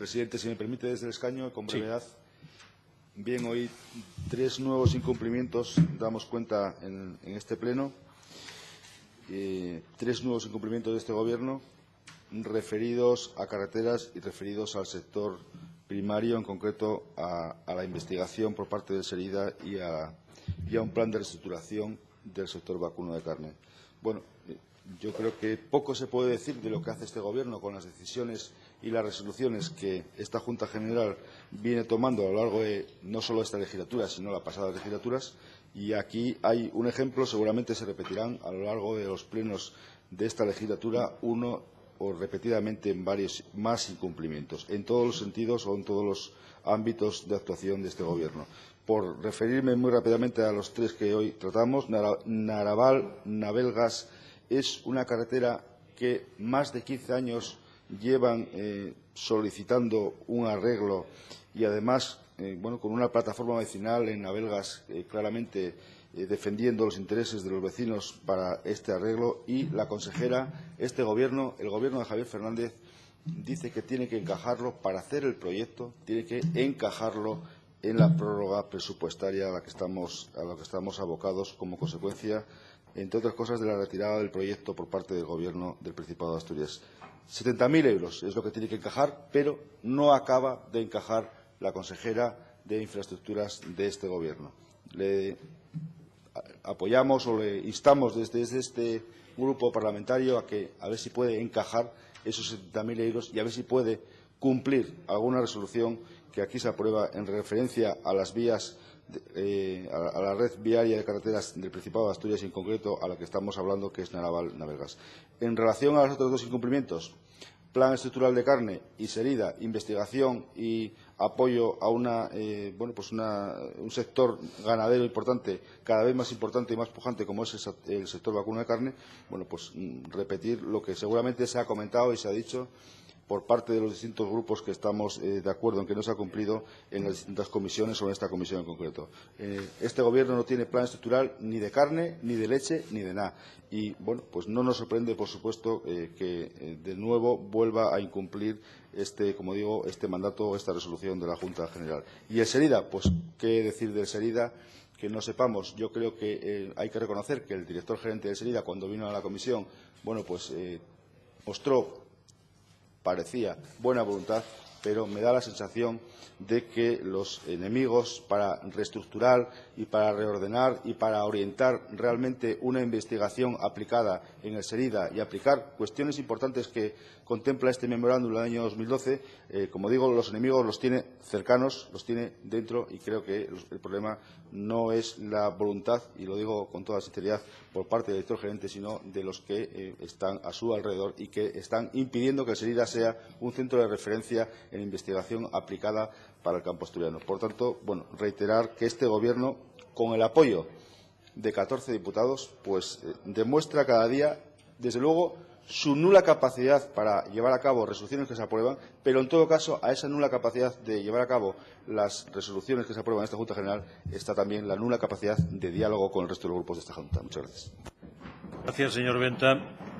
Presidente, si me permite desde el escaño, con brevedad. Sí. Bien, hoy 3 nuevos incumplimientos damos cuenta en este Pleno. 3 nuevos incumplimientos de este Gobierno referidos a carreteras y referidos al sector primario, en concreto a la investigación por parte del SERIDA y a un plan de reestructuración del sector vacuno de carne. Bueno, yo creo que poco se puede decir de lo que hace este Gobierno con las decisiones y las resoluciones que esta Junta General viene tomando a lo largo de no solo esta legislatura, sino las pasadas legislaturas. Y aquí hay un ejemplo, seguramente se repetirán a lo largo de los plenos de esta legislatura, uno o repetidamente en varios más incumplimientos, en todos los sentidos o en todos los ámbitos de actuación de este Gobierno. Por referirme muy rápidamente a los 3 que hoy tratamos, Naraval-Navelgas es una carretera que más de 15 años llevan solicitando un arreglo y, además, con una plataforma vecinal en Navelgas claramente defendiendo los intereses de los vecinos para este arreglo, y la consejera, este Gobierno, el Gobierno de Javier Fernández, dice que tiene que encajarlo para hacer el proyecto, tiene que encajarlo en la prórroga presupuestaria a la que estamos abocados como consecuencia, entre otras cosas, de la retirada del proyecto por parte del Gobierno del Principado de Asturias. 70.000 euros es lo que tiene que encajar, pero no acaba de encajar la consejera de Infraestructuras de este Gobierno. Le apoyamos o le instamos desde este grupo parlamentario a ver si puede encajar esos 70.000 euros y a ver si puede cumplir alguna resolución que aquí se aprueba en referencia a las vías, a la red viaria de carreteras del Principado de Asturias y, en concreto, a la que estamos hablando, que es Naraval-Navelgas. En relación a los otros 2 incumplimientos, Plan Estructural de Carne y SERIDA, investigación y apoyo a un sector ganadero importante, cada vez más importante y más pujante, como es el sector vacuno de carne, repetir lo que seguramente se ha comentado y se ha dicho por parte de los distintos grupos que estamos de acuerdo en que no se ha cumplido en las distintas comisiones o en esta comisión en concreto. Este Gobierno no tiene plan estructural ni de carne, ni de leche, ni de nada. Y, no nos sorprende, por supuesto, que de nuevo vuelva a incumplir este mandato o esta resolución de la Junta General. Y el SERIDA, pues, ¿qué decir del SERIDA? Que no sepamos. Yo creo que hay que reconocer que el director gerente del SERIDA, cuando vino a la comisión, mostró, parecía, buena voluntad, pero me da la sensación de que los enemigos para reestructurar y para reordenar y para orientar realmente una investigación aplicada en el SERIDA y aplicar cuestiones importantes que contempla este memorándum del año 2012, como digo, los enemigos los tiene cercanos, los tiene dentro, y creo que el problema no es la voluntad, y lo digo con toda sinceridad, por parte del director gerente, sino de los que están a su alrededor y que están impidiendo que el SERIDA sea un centro de referencia en investigación aplicada para el campo asturiano. Por tanto, reiterar que este Gobierno, con el apoyo de 14 diputados, demuestra cada día, desde luego, su nula capacidad para llevar a cabo resoluciones que se aprueban, pero, en todo caso, a esa nula capacidad de llevar a cabo las resoluciones que se aprueban en esta Junta General está también la nula capacidad de diálogo con el resto de los grupos de esta Junta. Muchas gracias. Gracias, señor Benta.